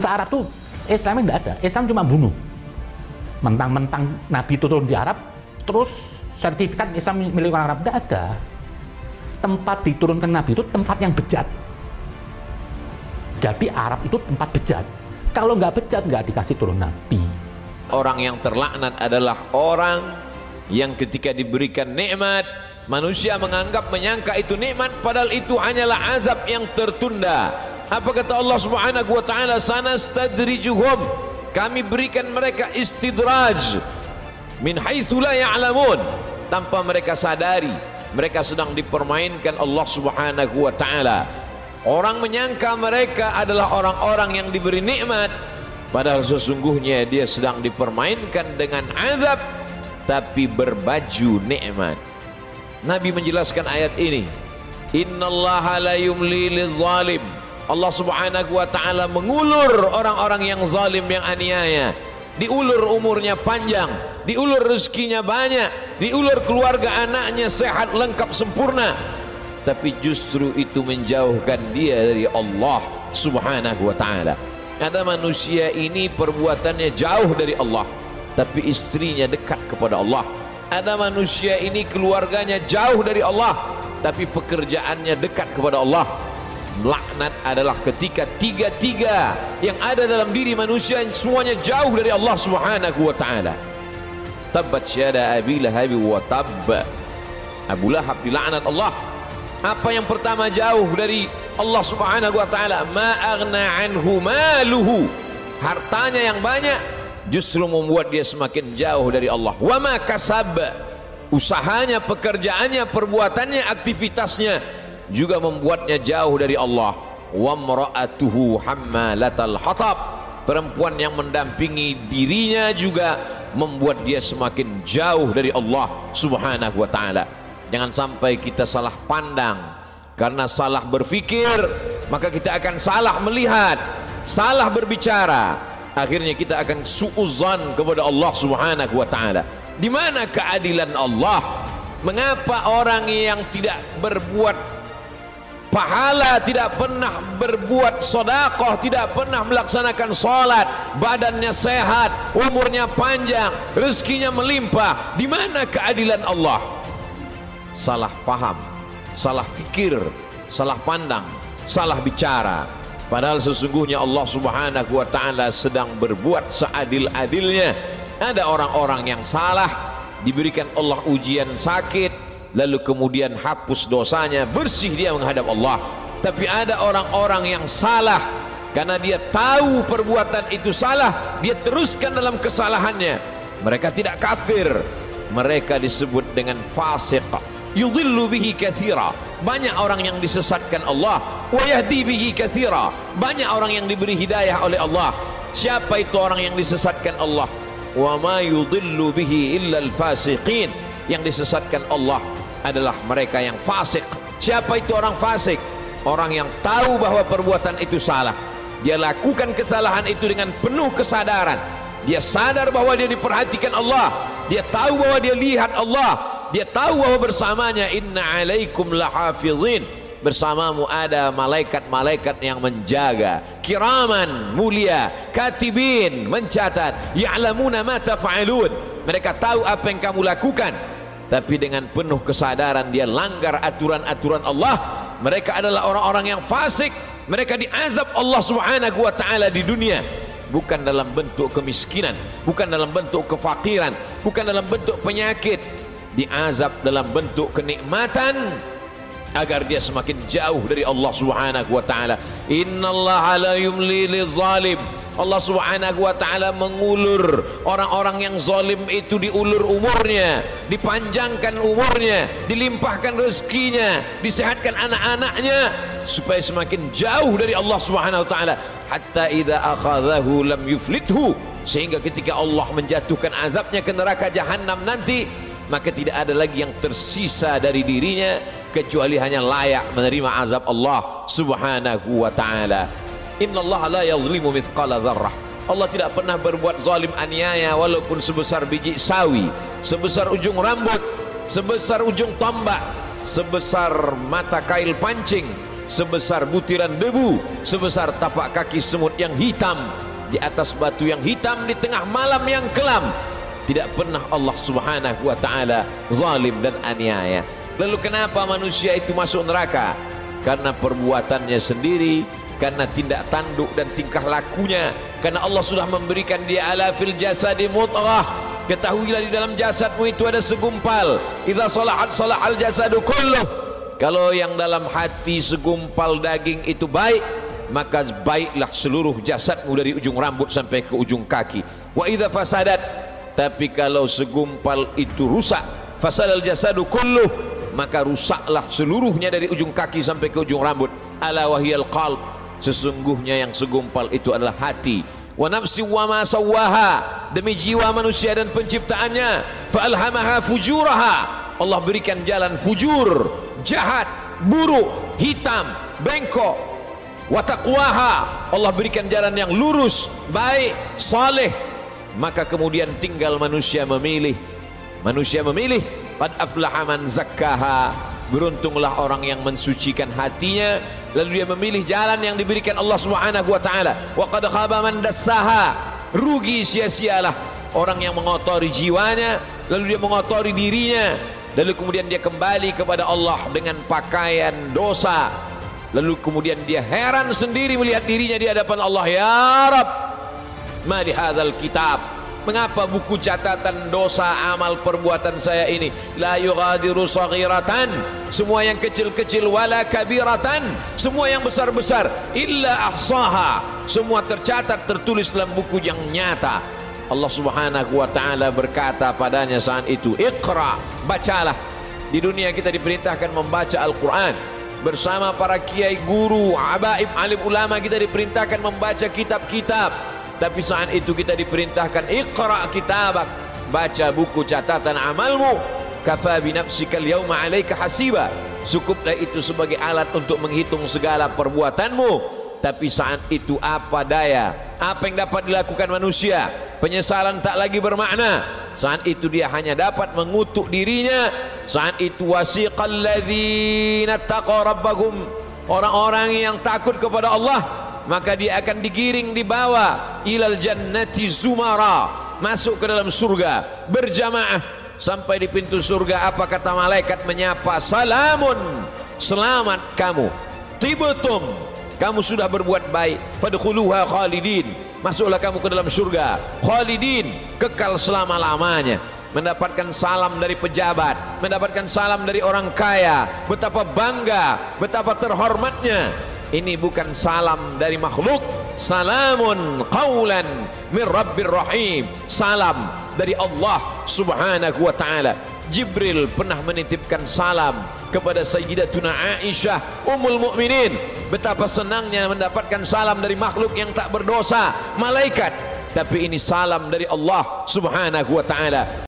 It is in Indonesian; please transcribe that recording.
bangsa Arab tuh Islamnya nggak ada. Islam cuma bunuh. Mentang-mentang Nabi itu turun di Arab, terus sertifikat Islam milik orang Arab nggak ada. Tempat diturunkan Nabi itu tempat yang bejat. Jadi Arab itu tempat bejat. Kalau nggak bejat nggak dikasih turun Nabi. Orang yang terlaknat adalah orang yang ketika diberikan nikmat, manusia menganggap menyangka itu nikmat, padahal itu hanyalah azab yang tertunda. Apa kata Allah Subhanahu wa taala? Sanastadrijuhum, kami berikan mereka istidraj min haitsu la ya'lamun, tanpa mereka sadari mereka sedang dipermainkan Allah Subhanahu wa taala. Orang menyangka mereka adalah orang-orang yang diberi nikmat, padahal sesungguhnya dia sedang dipermainkan dengan azab tapi berbaju nikmat. Nabi menjelaskan ayat ini, innallaha la yumli lizalim, Allah Subhanahu wa taala mengulur orang-orang yang zalim, yang aniaya. Diulur umurnya panjang, diulur rezekinya banyak, diulur keluarga anaknya sehat lengkap sempurna, tapi justru itu menjauhkan dia dari Allah Subhanahu wa taala. Ada manusia ini perbuatannya jauh dari Allah, tapi istrinya dekat kepada Allah. Ada manusia ini keluarganya jauh dari Allah, tapi pekerjaannya dekat kepada Allah. Laknat adalah ketika tiga-tiga yang ada dalam diri manusia semuanya jauh dari Allah Subhanahu wa taala. Tabbat syada Abi Lahab wa tabb. Abu Lahab dilaknat Allah. Apa yang pertama jauh dari Allah Subhanahu wa taala? Ma aghna anhu maluhu. Hartanya yang banyak justru membuat dia semakin jauh dari Allah. Wa ma kasab. Usahanya, pekerjaannya, perbuatannya, aktivitasnya juga membuatnya jauh dari Allah. Wa mra'atuhu hammalatal hatab, perempuan yang mendampingi dirinya juga membuat dia semakin jauh dari Allah Subhanahu wa taala. Jangan sampai kita salah pandang. Karena salah berpikir, maka kita akan salah melihat, salah berbicara, akhirnya kita akan suudzon kepada Allah Subhanahu wa taala. Di mana keadilan Allah? Mengapa orang yang tidak berbuat pahala, tidak pernah berbuat sedekah, tidak pernah melaksanakan salat, badannya sehat, umurnya panjang, rezekinya melimpah? Di mana keadilan Allah? Salah paham, salah fikir, salah pandang, salah bicara. Padahal sesungguhnya Allah Subhanahu wa taala sedang berbuat seadil-adilnya. Ada orang-orang yang salah, diberikan Allah ujian sakit, lalu kemudian hapus dosanya, bersih dia menghadap Allah. Tapi ada orang-orang yang salah, karena dia tahu perbuatan itu salah, dia teruskan dalam kesalahannya. Mereka tidak kafir, mereka disebut dengan fasik. Yudhillu bihi katsira, banyak orang yang disesatkan Allah. Wa yahdi bihi katsira, banyak orang yang diberi hidayah oleh Allah. Siapa itu orang yang disesatkan Allah? Wa ma yudhillu bihi illa al-fasiqin, yang disesatkan Allah adalah mereka yang fasik. Siapa itu orang fasik? Orang yang tahu bahwa perbuatan itu salah, dia lakukan kesalahan itu dengan penuh kesadaran. Dia sadar bahwa dia diperhatikan Allah, dia tahu bahwa dia lihat Allah, dia tahu bahwa bersamanya inna alaikum lahafizin, bersamamu ada malaikat-malaikat yang menjaga, kiraman, mulia, katibin, mencatat, ya'lamuna ma taf'alun, mereka tahu apa yang kamu lakukan. Tapi dengan penuh kesadaran dia langgar aturan-aturan Allah. Mereka adalah orang-orang yang fasik. Mereka diazab Allah Subhanahu wa taala di dunia, bukan dalam bentuk kemiskinan, bukan dalam bentuk kefakiran, bukan dalam bentuk penyakit. Diazab dalam bentuk kenikmatan, agar dia semakin jauh dari Allah Subhanahu wa taala. Innallaha la yumli lizalim, Allah Subhanahu wa taala mengulur orang-orang yang zalim itu, diulur umurnya, dipanjangkan umurnya, dilimpahkan rezekinya, disehatkan anak-anaknya supaya semakin jauh dari Allah Subhanahu wa taala. Hatta idza akhadhahu lam yuflithu, sehingga ketika Allah menjatuhkan azabnya ke neraka jahanam nanti, maka tidak ada lagi yang tersisa dari dirinya kecuali hanya layak menerima azab Allah Subhanahu wa taala. Innallaha la yazlimu mithqala dzarrah, Allah tidak pernah berbuat zalim aniaya walaupun sebesar biji sawi, sebesar ujung rambut, sebesar ujung tombak, sebesar mata kail pancing. sebesar butiran debu, sebesar tapak kaki semut yang hitam di atas batu yang hitam di tengah malam yang kelam. Tidak pernah Allah Subhanahu wa ta'ala zalim dan aniaya. Lalu kenapa manusia itu masuk neraka? Karena perbuatannya sendiri, karena tindak tanduk dan tingkah lakunya, karena Allah sudah memberikan dia ala fil jasadi mudghah. Ketahuilah di dalam jasadmu itu ada segumpal. Idza salahat salahal jasadu kulluh. Kalau yang dalam hati segumpal daging itu baik, maka baiklah seluruh jasadmu dari ujung rambut sampai ke ujung kaki. Wa idza fasadat, tapi kalau segumpal itu rusak, fasadal jasadu kulluh, maka rusaklah seluruhnya dari ujung kaki sampai ke ujung rambut. Ala wahiyal qalb, sesungguhnya yang segumpal itu adalah hati. Wa nafsi wa ma sawwaha, demi jiwa manusia dan penciptaannya. Fa alhamaha fujuraha, Allah berikan jalan fujur, jahat, buruk, hitam, bengkok. Wa taqwaha, Allah berikan jalan yang lurus, baik, saleh. Maka kemudian tinggal manusia memilih. Manusia memilih. Qad aflaha man zakkaha, beruntunglah orang yang mensucikan hatinya, lalu dia memilih jalan yang diberikan Allah Subhanahu wa taala. Wa qad khaba man dassaha, rugi sia-sialah orang yang mengotori jiwanya, lalu dia mengotori dirinya, lalu kemudian dia kembali kepada Allah dengan pakaian dosa, lalu kemudian dia heran sendiri melihat dirinya di hadapan Allah. Ya Rabb, ma li hadzal kitab, mengapa buku catatan dosa amal perbuatan saya ini la yughadiru saghiratan, semua yang kecil-kecil, wala kabiratan, semua yang besar-besar, illa ahsaha, semua tercatat tertulis dalam buku yang nyata. Allah Subhanahu wa taala berkata padanya saat itu, Iqra, bacalah. Di dunia kita diperintahkan membaca Al-Qur'an bersama para kiai, guru, abaib, alim ulama, kita diperintahkan membaca kitab-kitab. Tapi saat itu kita diperintahkan Iqra kitabak, baca buku catatan amalmu. Kafa bi nafsika al-yawma 'alaika hasiba, cukuplah itu sebagai alat untuk menghitung segala perbuatanmu. Tapi saat itu apa daya, apa yang dapat dilakukan manusia? Penyesalan tak lagi bermakna. Saat itu dia hanya dapat mengutuk dirinya. Saat itu wasiqal ladzina taqaw rabbahum, orang-orang yang takut kepada Allah, maka dia akan digiring, dibawa ilal jannati zumara, masuk ke dalam surga berjamaah. Sampai di pintu surga, apa kata malaikat menyapa? Salamun, selamat kamu, tibtum, kamu sudah berbuat baik, fadkhuluha khalidin, masuklah kamu ke dalam surga khalidin, kekal selama-lamanya. Mendapatkan salam dari pejabat, mendapatkan salam dari orang kaya, betapa bangga, betapa terhormatnya. Ini bukan salam dari makhluk. Salamun qawlan min rabbir rahim, salam dari Allah Subhanahu wa ta'ala. Jibril pernah menitipkan salam kepada Sayyidatuna Aisyah Ummul Mukminin. Betapa senangnya mendapatkan salam dari makhluk yang tak berdosa, malaikat. Tapi ini salam dari Allah Subhanahu wa ta'ala.